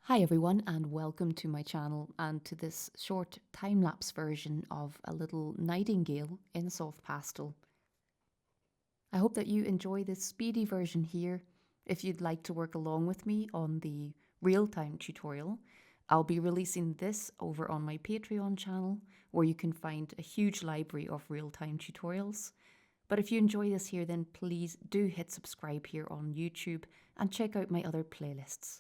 Hi everyone and welcome to my channel and to this short time-lapse version of a little nightingale in soft pastel. I hope that you enjoy this speedy version here. If you'd like to work along with me on the real-time tutorial, I'll be releasing this over on my Patreon channel where you can find a huge library of real-time tutorials. But if you enjoy this here, then please do hit subscribe here on YouTube and check out my other playlists.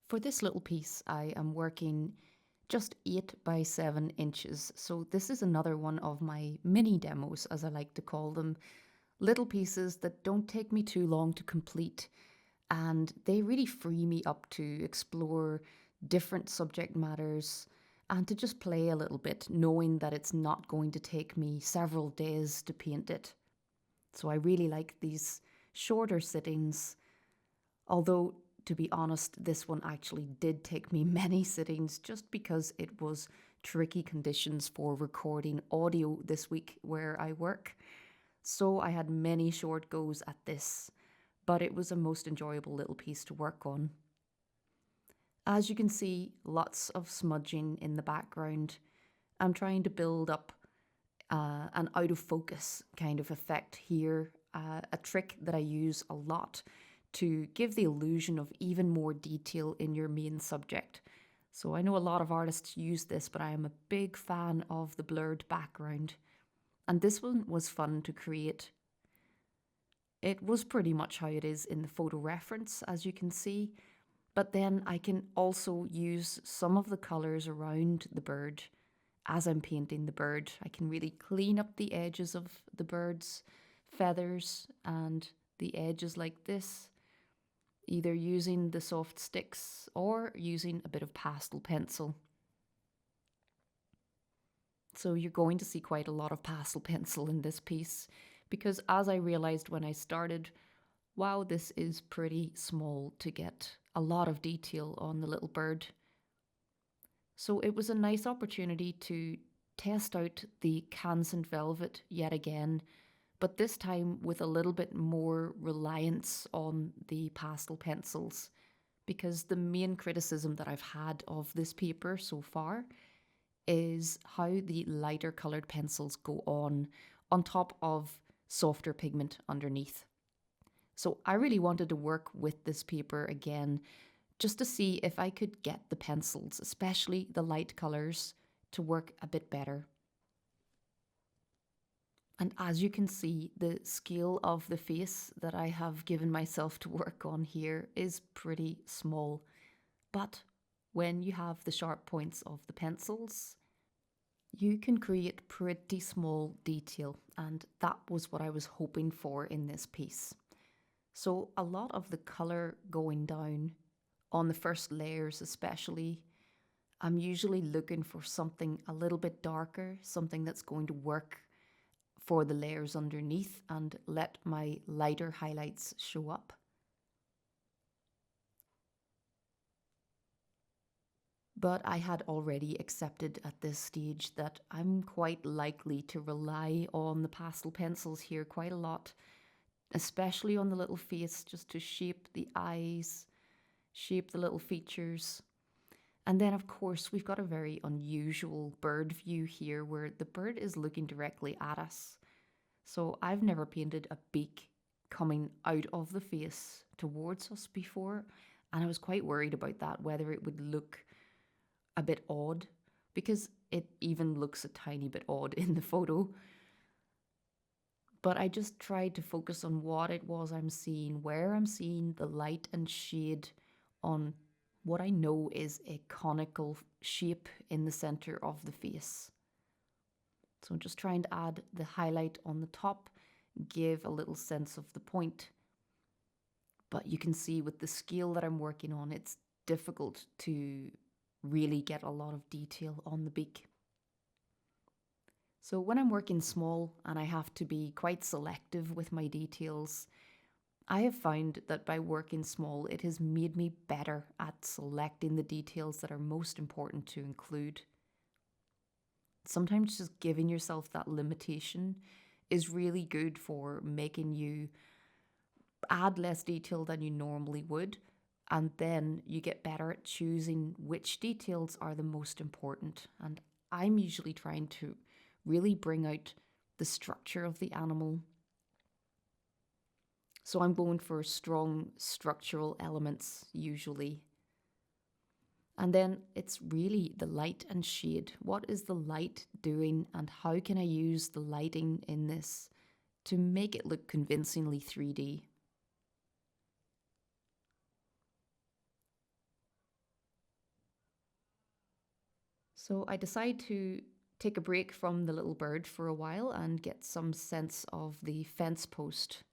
For this little piece, I am working just 8 by 7 inches. So this is another one of my mini demos, as I like to call them. Little pieces that don't take me too long to complete, and they really free me up to explore different subject matters and to just play a little bit, knowing that it's not going to take me several days to paint it. So I really like these shorter sittings, although to be honest, this one actually did take me many sittings just because it was tricky conditions for recording audio this week where I work. So I had many short goes at this, but it was a most enjoyable little piece to work on. As you can see, lots of smudging in the background. I'm trying to build up an out of focus kind of effect here, a trick that I use a lot to give the illusion of even more detail in your main subject. So I know a lot of artists use this, but I am a big fan of the blurred background. And this one was fun to create. It was pretty much how it is in the photo reference, as you can see. But then I can also use some of the colors around the bird as I'm painting the bird. I can really clean up the edges of the bird's feathers and the edges like this, either using the soft sticks or using a bit of pastel pencil. So you're going to see quite a lot of pastel pencil in this piece because, as I realized when I started, wow, this is pretty small to get a lot of detail on the little bird. So it was a nice opportunity to test out the Kansan velvet yet again, but this time with a little bit more reliance on the pastel pencils, because the main criticism that I've had of this paper so far is how the lighter coloured pencils go on top of softer pigment underneath. So I really wanted to work with this paper again just to see if I could get the pencils, especially the light colours, to work a bit better. And as you can see, the scale of the face that I have given myself to work on here is pretty small. But when you have the sharp points of the pencils, you can create pretty small detail, and that was what I was hoping for in this piece. So a lot of the colour going down on the first layers especially, I'm usually looking for something a little bit darker, something that's going to work for the layers underneath and let my lighter highlights show up. But I had already accepted at this stage that I'm quite likely to rely on the pastel pencils here quite a lot, especially on the little face, just to shape the eyes, shape the little features. And then, of course, we've got a very unusual bird view here where the bird is looking directly at us. So I've never painted a beak coming out of the face towards us before, and I was quite worried about that, whether it would look a bit odd, because it even looks a tiny bit odd in the photo. But I just tried to focus on what it was I'm seeing, where I'm seeing the light and shade on what I know is a conical shape in the center of the face. So I'm just trying to add the highlight on the top, give a little sense of the point. But you can see with the scale that I'm working on, it's difficult to really get a lot of detail on the beak. So when I'm working small and I have to be quite selective with my details, I have found that by working small, it has made me better at selecting the details that are most important to include. Sometimes just giving yourself that limitation is really good for making you add less detail than you normally would. And then you get better at choosing which details are the most important. And I'm usually trying to really bring out the structure of the animal. So I'm going for strong structural elements usually. And then it's really the light and shade. What is the light doing, and how can I use the lighting in this to make it look convincingly 3D? So I decide to take a break from the little bird for a while and get some sense of the fence post.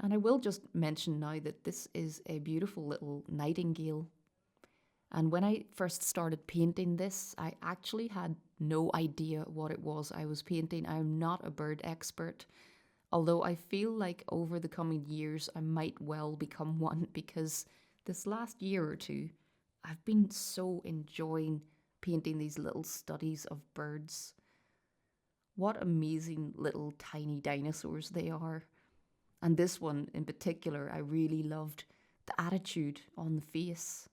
And I will just mention now that this is a beautiful little nightingale. And when I first started painting this, I actually had no idea what it was I was painting. I'm not a bird expert, although I feel like over the coming years I might well become one, because this last year or two, I've been so enjoying painting these little studies of birds. What amazing little tiny dinosaurs they are. And this one in particular, I really loved the attitude on the face.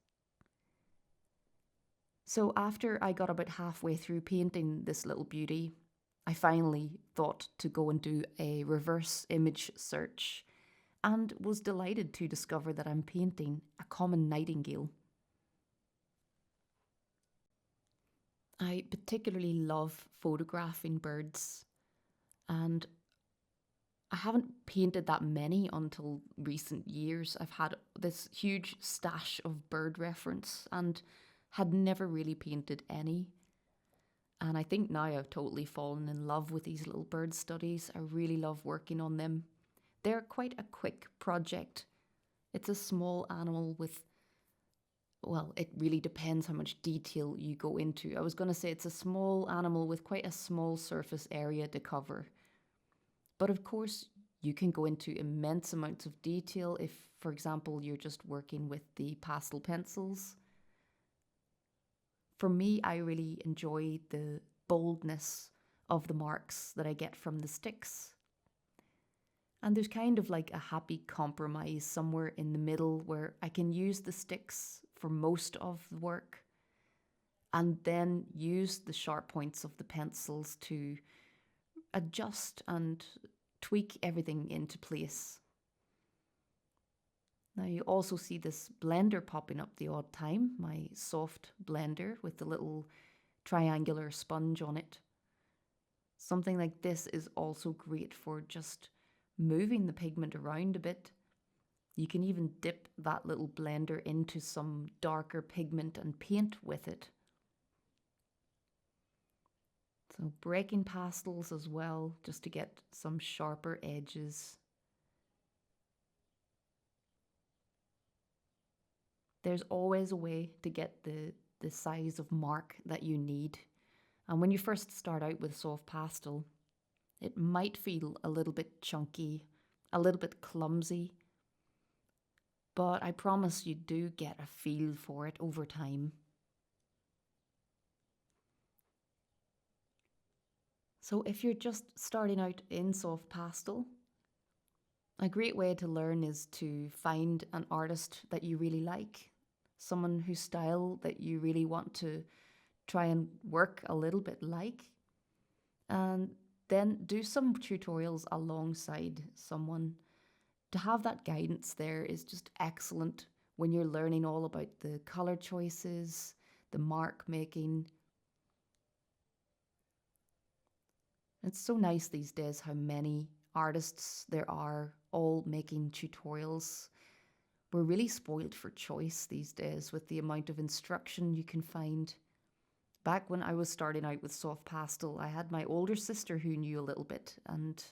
So after I got about halfway through painting this little beauty, I finally thought to go and do a reverse image search and was delighted to discover that I'm painting a common nightingale. I particularly love photographing birds, and I haven't painted that many until recent years. I've had this huge stash of bird reference and had never really painted any. And I think now I've totally fallen in love with these little bird studies. I really love working on them. They're quite a quick project. It's a small animal with, well, it really depends how much detail you go into. I was going to say it's a small animal with quite a small surface area to cover. But of course, you can go into immense amounts of detail if, for example, you're just working with the pastel pencils. For me, I really enjoy the boldness of the marks that I get from the sticks. And there's kind of like a happy compromise somewhere in the middle where I can use the sticks for most of the work and then use the sharp points of the pencils to adjust and tweak everything into place. Now you also see this blender popping up the odd time, my soft blender with the little triangular sponge on it. Something like this is also great for just moving the pigment around a bit. You can even dip that little blender into some darker pigment and paint with it. So breaking pastels as well, just to get some sharper edges. There's always a way to get the size of mark that you need. And when you first start out with soft pastel, it might feel a little bit chunky, a little bit clumsy, but I promise you do get a feel for it over time. So if you're just starting out in soft pastel, a great way to learn is to find an artist that you really like, someone whose style that you really want to try and work a little bit like, and then do some tutorials alongside someone. To have that guidance there is just excellent when you're learning all about the color choices, the mark making. It's so nice these days how many artists there are all making tutorials. We're really spoiled for choice these days with the amount of instruction you can find. Back when I was starting out with soft pastel, I had my older sister who knew a little bit, and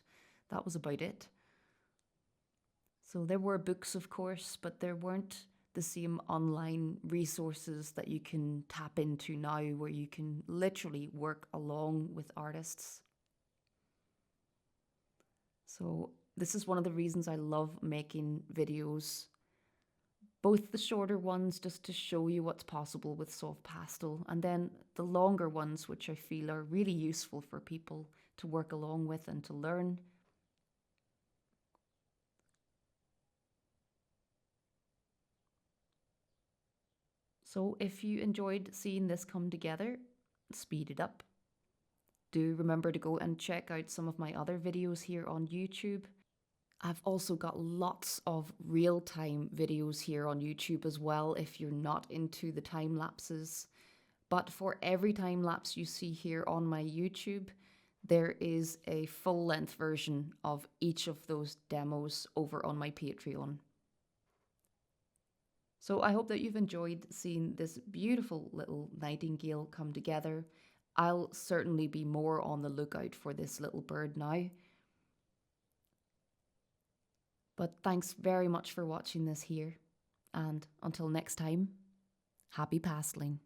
that was about it. So there were books, of course, but there weren't the same online resources that you can tap into now, where you can literally work along with artists. So this is one of the reasons I love making videos. Both the shorter ones just to show you what's possible with soft pastel, and then the longer ones which I feel are really useful for people to work along with and to learn. So if you enjoyed seeing this come together, speed it up. Do remember to go and check out some of my other videos here on YouTube. I've also got lots of real-time videos here on YouTube as well if you're not into the time lapses. But for every time lapse you see here on my YouTube, there is a full-length version of each of those demos over on my Patreon. So I hope that you've enjoyed seeing this beautiful little nightingale come together. I'll certainly be more on the lookout for this little bird now. But thanks very much for watching this here. And until next time, happy pasteling.